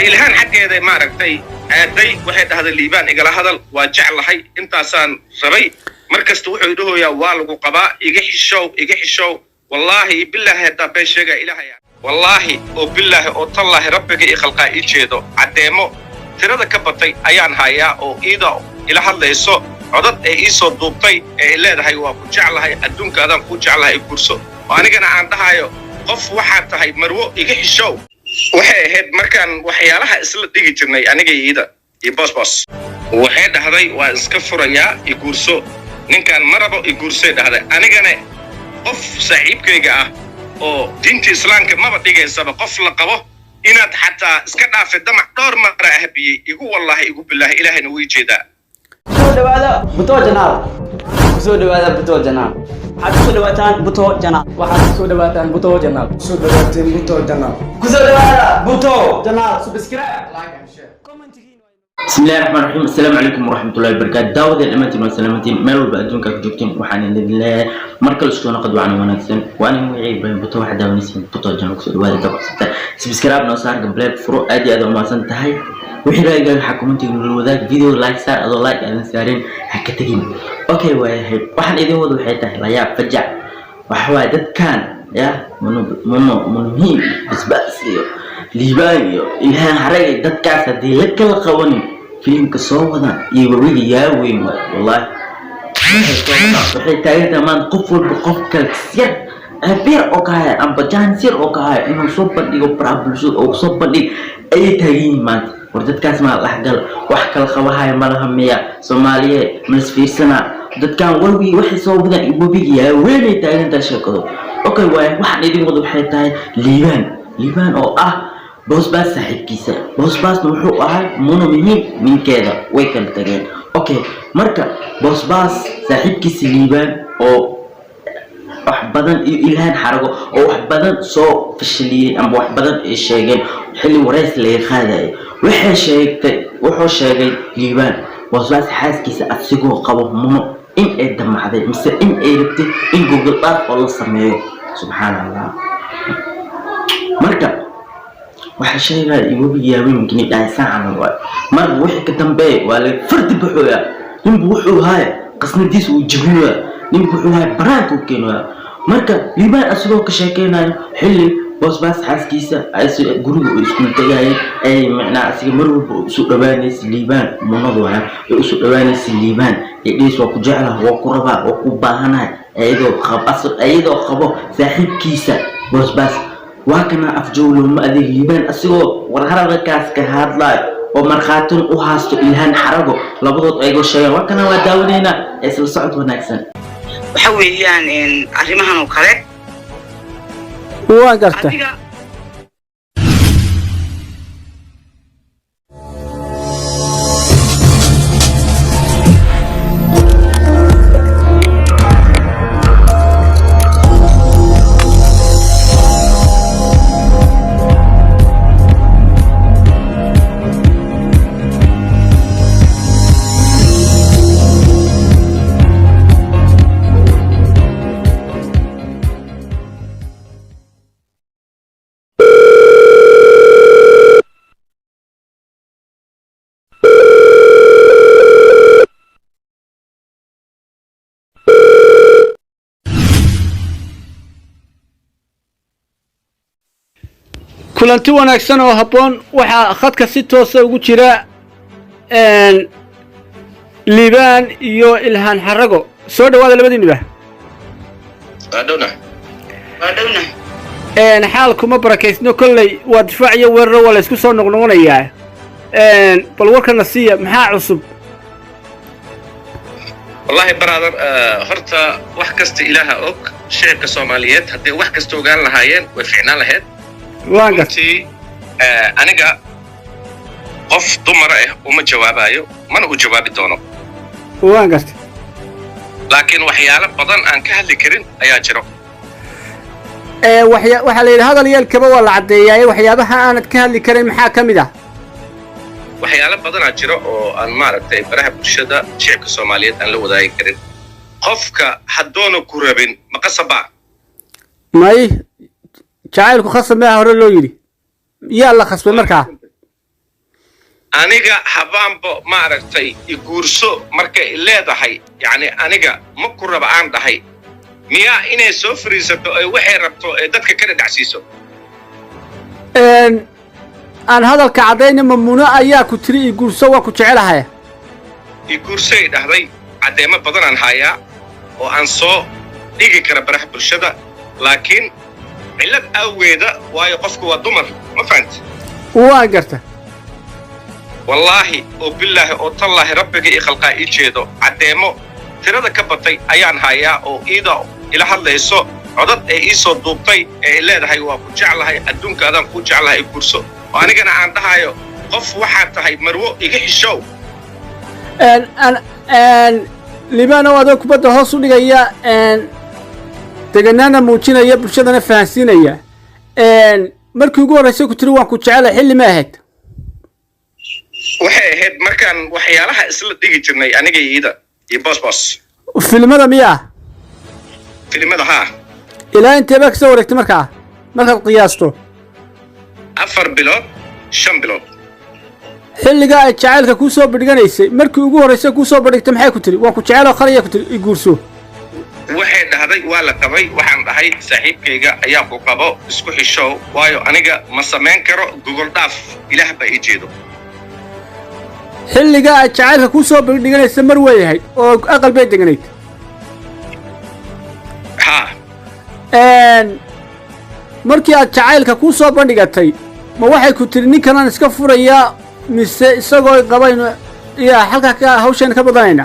إلهان حكي هذا ما ركتي عادي واحد هذا الليبان إقلا هذا وجعل هاي أنت أصلا ربي مركز توحيده يا والق وقباء يجح الشو والله بالله هذا بيشجع إلهي والله وبالله وطلع ربك يخلق يجيده عديمه ترى كبتي أيان هيا أو إيدا إلى هذا السوق عدد إيسو دوبتي إلا ده هو كجعل هاي أدون كذا كجعل هاي كورسو وأنا كنا عندها هاي قف واحد هاي مرو يجح الشو وحيد مركان وحيالها إسلا تيجي جرني أنا جاي إيدا يبص وحيد هذا وإسكفر يا يكورسو نين كان مرة يكورسو هذا أنا كنا قف صعيب كيجا أو دينتي إسلام كما بتيجي السبب قف لقبه إن حتى إسكتنا في الدمع دور مرة أهبي يقول والله يقول بالله إله نوي جدا. سود هذا بتوع جناب. سود هذا بتوع جناب. حد سود واتان بتوع جناب. وحد سود واتان بتوع جناب. سود واتان بتوع جناب. سود هذا بتوع جناب. سبسكرايب لايك اند شير. بسم الله الرحمن الرحيم. السلام عليكم ورحمة الله وبركاته. داود الأمانتين والسلامتين مالوا بأدونك كجوكتين وحان الله مركل شتونا قد وعني ونكسن وأنا موعي بين بتوع حدا ونسين بتوع جنوب سود وهذا تبع ستة سبسكرايب نوصار قبل فرو أدي أدو ما سنتهاي وحين رأيك حكومتي يقولوا ذاك فيديو لايك صار أدو لايك أنا سارين حكتين أوكي واحد وحن إذا هو ذو حيته لا يا فجع وحوادث كان يا منو بس ليبانيو إلهان حرقي دad kaas hadii la kala qawanin filimka soo wada iyo wabiga yaa weyn wallahi waxay taageertaa maan qof walba qof kale siyad beer oo ka haya amba jaansir oo ka haya inuu soo bandhigo problem oo soo bandhig ay taageerin maanta war dadkaas ma la xgal wax kala qabahay malaha miya Soomaaliye masfiisana dadkan walbi waxay soo wada wabiga yaa weyn ay taageertaa sheekado okay waxaan idin wada waxay tahay liibaan oo بوس باس صاحب كيسة بوس باس نروحوا منو من كذا ويكل تجين أوكي مركب بوس باس صاحب كيسة ليبان أو بدن إلهان حرقه أو بدن صو في الشلي أم بدن الشيء حلي ورث اللي خاذه وحش شيء ليبان بوس باس حاس كيسة أتسقو قبض منو إن أدم هذا مثل إن أربتي إن جوجل أرث الله سميه سبحان الله مركب waxa sheegay igu biyaabay mumkin inay saacan waa mar wixii ka dambeey wala fard buuxoya nin wuxuu haay qasnadiis uu jibiyo nin wuxuu haay baraanku keenaya marka liibaan asagoo ka sheekeenayo xilli boos baas xaaskiisa ay guriga isku tagayeen ay macnaa asiga mar walba soo dhawaanaysa liibaan munadu waa soo dhawaanaysa liibaan idis waa ku jeclaha waa ku rabaa waa ku baahanahay ayadoo qabo saaxiibkiisa boos baas وكنا أفجولو ما أدري ليبان أسيو ورهرة كاس كهادلاي ومرخاتون وهاستو إلهان حرقو لابد أيقو شيء وكنا وداونينا يسل صعد ونكسن وحوي يعني أريمها نوكالك وقرته kulanti wanaagsan oo habboon waxa khadka si toos ah ugu jira liibaan iyo ilhaan xarago soo dhawaada labadiinba waadowna xaalku ma barakeysno kolley waa difaac iyo weerar wala isku soo noqnoqonayaa bal warkana siiya maxaa cusub والله برادر هرتا wax kasta ilaaha og shacabka Soomaaliyeed hadii wax kasta ogaan lahaayeen way fiicnaan lahayd وانقتي أنا قف ضمره وما جوابايو ما هو جوابي دونه وانقتي لكن وحياله بدن أن كهل كرين أياجرو وحليل هذا اللي الكبا ولا عدياي وحيابها أنا كهل كرين محاكم ده وحياله بدن أجرو أن ما رتي برهب الشدة شعب الصومالية أن لو ذاي كرين قفك حدونه كوربين مقصبا ماي جعلك خصم ما هو اللي يري يلا خصم مركع aniga habaanbo maaragtay iguurso markay leedahay yani aniga ma ku raba aan dhahay miyaa inay soo fariisato ay waxay rabto ee dadka ka dhacsiiso aan hadalka cadayna mamuuno ayaa ku tiri iguurso waa ku jecelahay iguursay dhahday caddeemo badanaan hayaa oo aan soo dhigi kara baraha bulshada laakiin cillad awgeeda waayo qofku waa dumar ma fahanta waa garta wallaahi oo billaahi oo tallaahi rabbiga ii khalqaa ii jeedo caddeemo tirada ka batay ayaan hayaa oo iida ila hadlayso codad ee ii soo duubtay ee leedahay waa ku jeclahay adduunka adaan ku jeclahay iguurso oo anigana aan dhahayo qof waxaad tahay marwo iga xishow libaanow adoo kubadda hoos u dhigaya deganaana muujinaya bulshadana fahansiinaya markii ugu horraysay ku tiri waan ku jecelahay xilli ma ahayd waxay ahayd markaan waxyaalaha isla dhigi jirnay aniga iida iyo boosboos filimada miyaa filimada haa ilaa intee baa ka soo wareegtay markaad qiyaasto 4 bilood 5 bilood xilliga ay jacaylka kuu soo badhiganaysay markii ugu horraysay kuu soo badhigtay maxay ku tiri waan ku jeceloo qalaya ku tiri iguurso waxay dhahday waa la qabay waxaan dhahay saaxiibkayga ayaa ku qabo isku xishow waayo aniga ma samayn karo gogol dhaaf ilaah baa ii jeedo xilliga ay jacaylka kuu soo badhiganaysay mar weeyahay oo aqal bay deganayd haa markii aad jacaylka kuu soo bandhigatay ma waxay ku tiri ninkanaan iska furayaa mise isagoo qabayno yaa halkaa hawsheena ka badanayna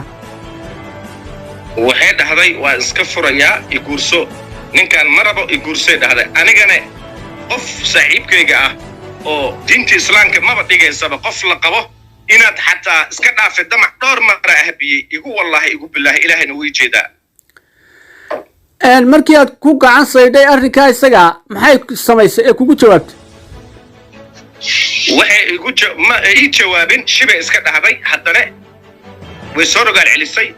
waxay dhahday waa iska furayaa iguurso ninkaan marabo iguursay dhahday anigana qof saaxiibkayga ah oo diinta islaamka maba dhigaysaba qof la qabo inaad xataa iska dhaafay damac dhowr mara ahbiyey igu wallaahi igu billaahi ilaahayna wuu jeedaa markii aad ku gacan saydhay arrinkaa isaga maxay samaysay ee kugu jawaabtay waxay ii jawaabin shibay iska dhahday haddana way soo rogaal celisay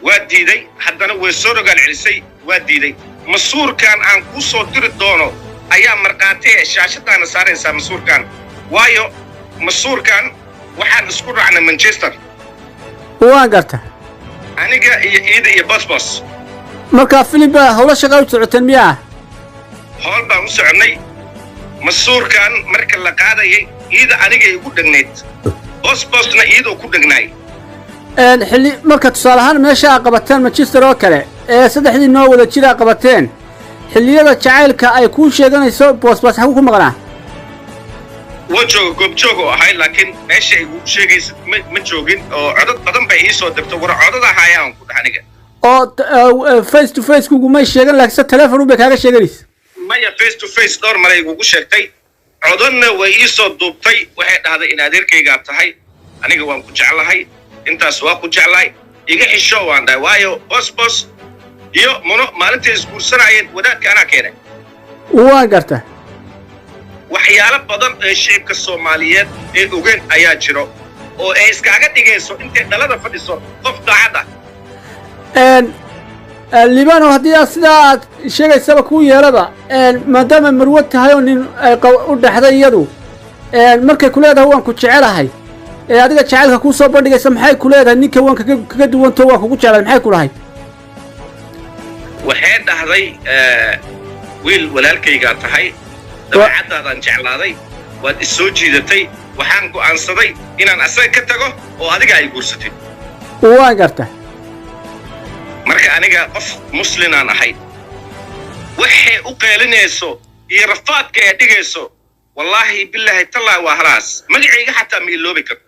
waa diiday haddana way soo rogaal celisay waa diiday masuurkan aan kuu soo diri doono ayaa markhaati ee shaashadaana saaraysaa masuurkan waayo masuurkan waxaan isku raacnay manchester waan garta aniga iyo iida iyo bosbos markaa filim baa howlo shaqaa u socoteen miyaa howl baan u soconnay masuurkan marka la qaadayay iida aniga igu dhegnayd bosbosna iidoo ku dhegnaay xilli marka tusaale ahaan meesha aad qabateen manchester oo kale ee saddexdii noo wada jir aad qabateen xilliyada jacaylka ay kuu sheeganayso boosbaas xaguu ku maqnaa waa jooga goobjoog oo ahay laakiin meesha ay ugu sheegaysa ma joogin oo codad badan bay ii soo dirto war codada haayaan ku dhax aniga oo face to face kugumay sheegan laakiin se telephone bay kaaga sheeganaysa maya face to face dhowr maray igugu sheegtay codadna way ii soo duubtay waxay dhahday in adeerkaygaa tahay aniga waan ku jeclahay intaas waa ku jeclahay iga xisho waan dhahay waayo bosbos iyo muno maalintai isguursanayeen wadaadka anaa keenay waan garta waxyaalo badan ee shicibka soomaaliyeed ee ogeyn ayaa jiro oo ay iskaaga dhigayso intay dhalada fadhiso qof daacad ah libaanow haddii aad sidaa aad sheegaysaba kuu yeelaba maadaama marwo tahay oo nin ay u dhexday iyadu markay ku leedahay waan ku jecelahay ee adiga jacaylka kuu soo bandhigaysa maxay ku leedahay ninka waan kaga duwanto waan kugu jeclahay maxay ku lahayd waxay dhahday wiil walaalkaygaa tahay dabeecaddaadaan jeclaaday waad is soo jiidatay waxaan go'aansaday inaan asaga ka tago oo adiga ay guursatid waan garta marka aniga qof muslinaan ahay waxay u qeelinayso iyo rafaadka ee dhigayso wallaahi billaahi tallaahi waa halaas magacayga xataa ma iloobi karo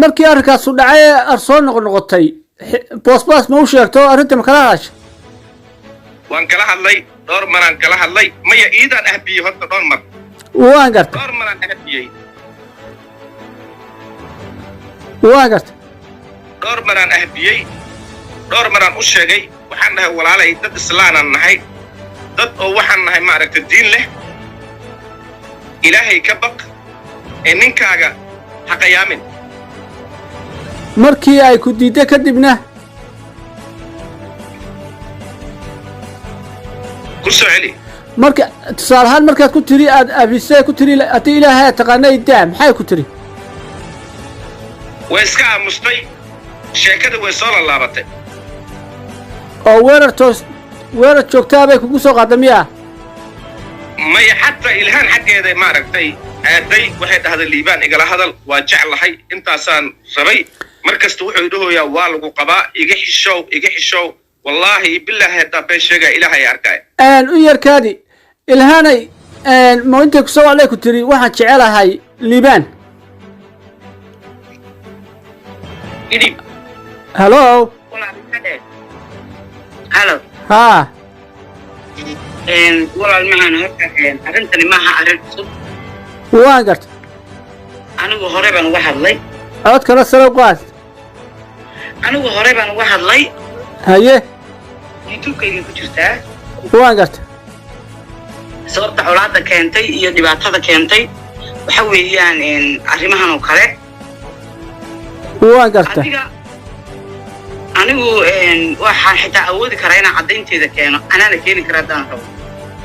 markii arrinkaasu dhacay ee ar soo noqnoqotay boosbaas ma u sheegto arrinta ma kala hadasha waan kala hadlay dhowr maraan kala hadlay maya iidaan ahbiyey horta dhowr mar waan garta dhowr maraan ahbiyey waan garta dhowr maraan ahbiyey dhowr maraan u sheegay waxaan dhahay walaalay dad islaanaan nahay dad oo waxaan nahay maaragta diin leh ilaahay ka baq ee ninkaaga ha qayaamin markii ay ku diidday kadibna ku soo celi marka tusaale ahaan markaad ku tiri aad abisay ku tiri haddii ilaahay aad taqaanay daa maxay ku tiri way iska aamustay sheekada way soo laalaabatay oo weerar joogtaa bay kugu soo qaaday miyaa maya xataa ilhaan xaggeeda maaragtay aaday waxay dhahday liibaan igala hadal waa jeclahay intaasaan rabay markasta wuxuu idhahoyaa waa lagu qabaa iga xishow wallaahi bilaahi haddaa been sheegaa ilaahay arkay u yarkaadi ilhaanay ma intay ku soo wacday ku tiri waxaan jecelahay liibaan idib hallo halo haa walaal maxaan horta arrintani maaha arrin cusub waan garta anigu hore baan uga hadlay cod kala sare u qaad anigu hore baan uga hadlay haye youtube-kayga ku jirtaa waan garta sababta colaadda keentay iyo dhibaatada keentay waxa weeyaan arrimahan oo kale waan garta anigu waxaan xitaa awoodi karaa inaan caddaynteeda keeno anaana keeni kara haddaan rabo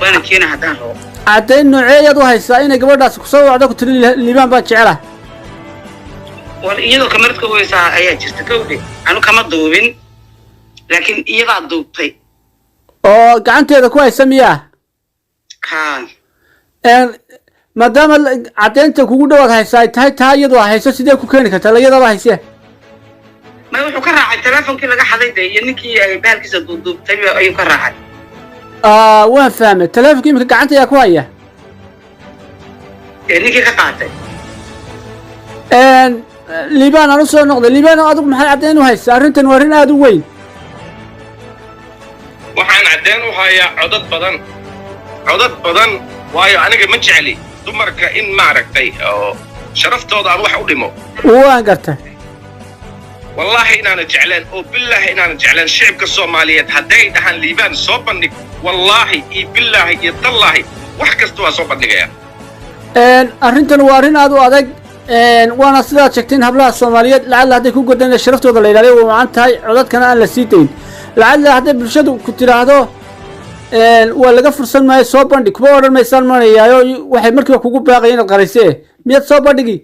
waana keena haddaan rabo caddayn nooceeyaad u haysaa inay gabadhaas ku soo wacdo ku tiri liibaan baan jecelahay war iyadoo kamaradka weysaa ayaa jirta gawdhe anu kama duubin laakiin iyadaa duubtay oo gacanteeda ku haysa miyaa haa maadaama caddaynta kugu dhowaad haysaa ay tahay taa iyadoo hayso sidee ku keeni kartaa layadaba haysee ma wuxuu ka raacay teleefonkii laga xaday de iyo ninkii ay bahalkiisa duubtay ayuu ka raacay waan fahmay teleefonkii iminka gacanta ayaa ku haya ninkii ka qaatay liibaan aan u soo noqday liibaan adigu maxay caddayn u haysaa arrintan waa arrin aada u weyn waxaan caddayn u hayaa codad badan waayo aniga ma jecli dumarka in maaragtay oo sharaftooda aan wax u dhimo waan gartay wallaahi inaana jecleen oo bilaahi inaana jecleen shicibka soomaaliyeed hadday dhahaan liibaan soo bandhig wallaahi iyo bilaahi iyo tallaahi wax kasta waa soo bandhigaya arrintan waa arrin aada u adag waana sidaad sheegteen hablaha soomaaliyeed lacalla hadday ku godan sharaftooda la ilaaliyo waa wacan tahay codadkana aan la sii dayn lacalla hadday bulshadu ku tidhaahdo waa laga fursan maayo soo bandhig kuma odhan maysaan manayaayo waxay markiiba kugu baaqaya inaad qaraysee miyaad soo bandhigi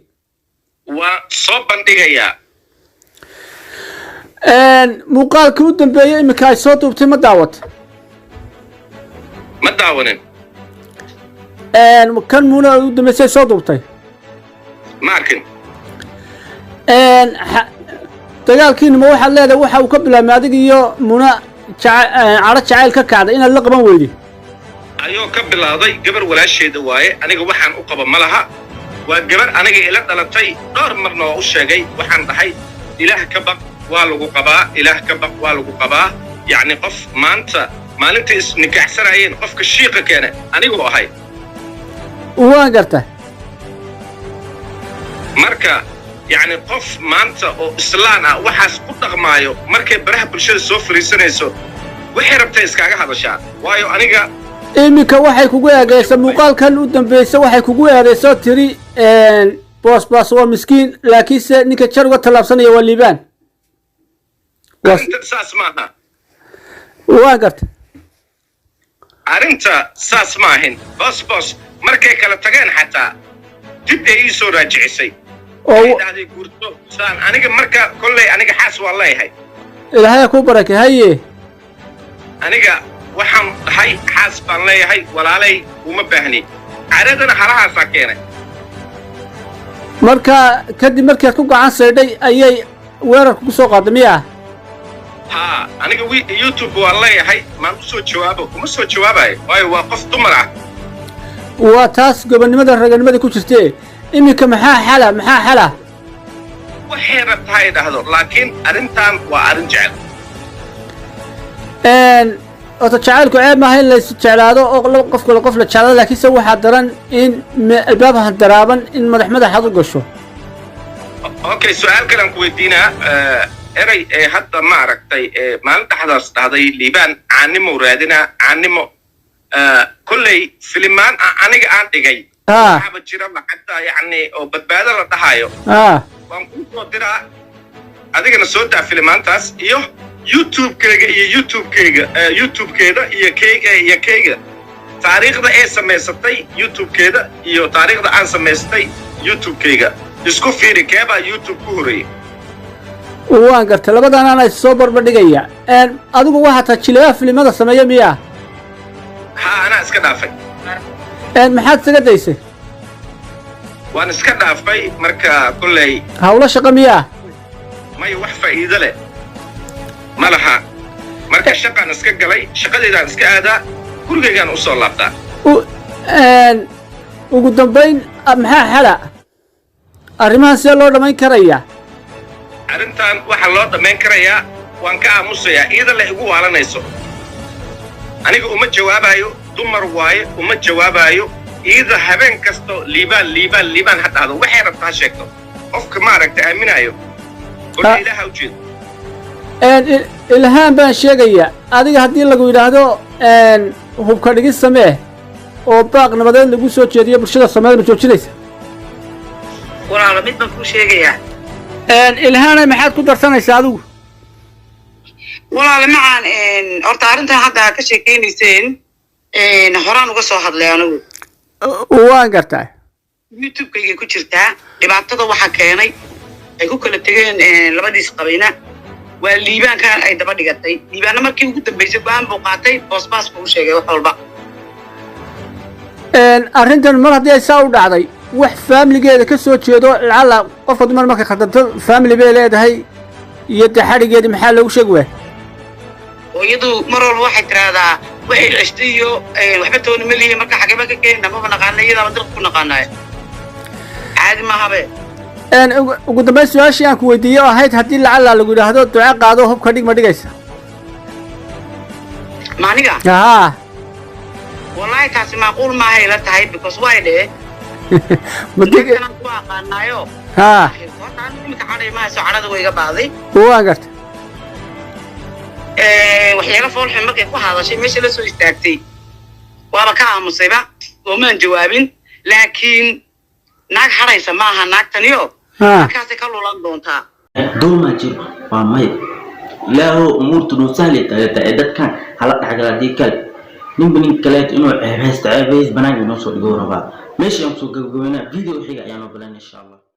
waa soo bandhigayaa muuqaalkii u dambeeyey iminka ay soo duubtay ma daawata ma daawanin kan muuna u dambeysay soo duubtay ma arkin dagaalkiinima waxaad leedahay waxa uu ka bilaabmay adig iyo muna cadho jacayl ka kacday inaad la qaban weydi ayuu ka bilaaday gabar walaasheeda waaye aniga waxaan u qaba ma laha waa gabar aniga ila dhalatay dhowr marna waa u sheegay waxaan dhahay ilaah ka baq waa lagu qabaa ilaah ka baq waa lagu qabaa yacni qof maanta maalintai isnikaaxsanayeen qofka shiiqa keene aniguu ahay waan garta marka yacni qof maanta oo islaan ah waxaas ku dhaqmaayo markay baraha bulshada soo fariisanayso waxay rabtay iskaaga hadashaa waayo aniga iminka waxay kugu eedaysa muuqaalkan u dambaysa waxay kugu eedaysoo tiri boosbaas waa miskiin laakiinse ninka jar uga tallaabsanaya waa liibaan arrinta saas maaha waan garta arrinta saas ma ahin boos markay kala tageen xataa dib ay ii soo raajicisay oo dhahday guurto saan aniga marka kolley aniga xaas waa leeyahay ilaahay ku barakay haye aniga waxaan dhahay xaas baan leeyahay walaalay uma baahni caradana halahaasaa keenay marka kadib markii aad ku gacan saydhay ayay weerar kugu soo qaaday miyaa haa aniga youtube waan leeyahay maan u soo jawaabo kuma soo jawaabayo waayo waa qof dumar ah waa taas gobonnimada raganimada ku jirtee iminka maxaa xala waxay rabtaa ay dhahdo laakiin arrintan waa arrin jecel oto jacaylku ceeb maaha in lays jeclaado oo qofkale qof la jeclaado laakiinse waxaa daran in albaab handaraaban in madaxaad u gasho okay su-aal kalean ku weydiinaa erey ee hadda maaragtay maalin dhexdaas dhahday liibaan caannimo raadinaa caannimo kolley filimaan aniga aan dhigay waxaaba jiraba xataa yacni oo badbaado la dhahayo waan kuu soo diraa adigana soo daa filimaantaas iyo youtube-keyga iyo keyga taariikhda ee samaysatay youtube-keeda iyo taariikhda aan samaystay youtube-keyga isku fiiri keebaa youtube ku horeeyey waan gartay labadan ana soo barbardhigaya adigu waxa ta jilaa filimada sameeyo miya ha ana iska dhaafay maxaad isaga daysay waan iska dhaafay marka kullay hawlo shaqo miya may wax faa'iido leh malaha marka shaqaan iska galay shaqadeedaan iska aadaa gurigaygaan u soo laabtaa ugu dambayn maxaa xala arrimahan sidee loo dhammayn karayaa arrintan waxaa loo dhammayn karayaa waan ka aamusayaa iyada la igu waalanayso aniga uma jawaabayo dumar waaye uma jawaabayo iyada habeen kasto liibaan ha dhahdo waxay rabtaa sheegto qofka maaragta aaminayo oo ilaaha u jeedo ilhaan baan sheegaya adiga haddii lagu yidhaahdo hubka dhigis samee oo baaq nabadeed lagu soo jeediyo bulshada Soomaaliya ma joojinaysa walaalo mid baan ku sheegayaa ilhaanay maxaad ku darsanaysaa adigu walaalo macaan horta arrintan hadda ka sheekeynayseen horaan uga soo hadlay anigu waan gartaa YouTube-kayga ku jirtaa dhibaatada waxa keenay ay ku kala tageen labadiis qabayna waa liibaankan ay daba dhigatay liibaanna markii ugu dambeysay go'aan buu qaatay boosbaas buu sheegay wax walba arrintan mar haddii ay saa u dhacday wax faamiligeeda ka soo jeedo lacala qofka dumar markay khatarto faamili bay leedahay iyo daxadhigeedii maxaa loogu sheegi waaya oo iyadu mar walba waxay tiraahdaa waxay ceshtay iyo waxba toona ma lihiin marka xageba ka keenna maba naqaana iyadaaba dalka ku naqaanaayo caadi maahabe ugu dambayn su-aashii aan ku weydiiyey oo ahayd haddii lacala lagu yidhaahdo duco qaado hubka dhig ma dhigaysa maaniga haa wallahi taasi macquul maaha ila tahay because way dhee madiga ku aqaanaayo haa horta imika cadhay maaha soo cadhada way iga baaday waan gartay waxyaalo foolxun markay ku hadashay meesha la soo istaagtay waaba ka aamusayba oo maan jawaabin laakiin naag hadhaysa maaha naagtaniyo markaasay ka lulan doontaa dulma jiro waa may ilaahu umuurtu noo sahli dadkan hala dhaxgalaa kal ninba nin kaleet inuu ceebays banaanka inoo soo dhigo rabaa meesha aan soo gabagabeynaa video xiga ayaan oo balan insha Allah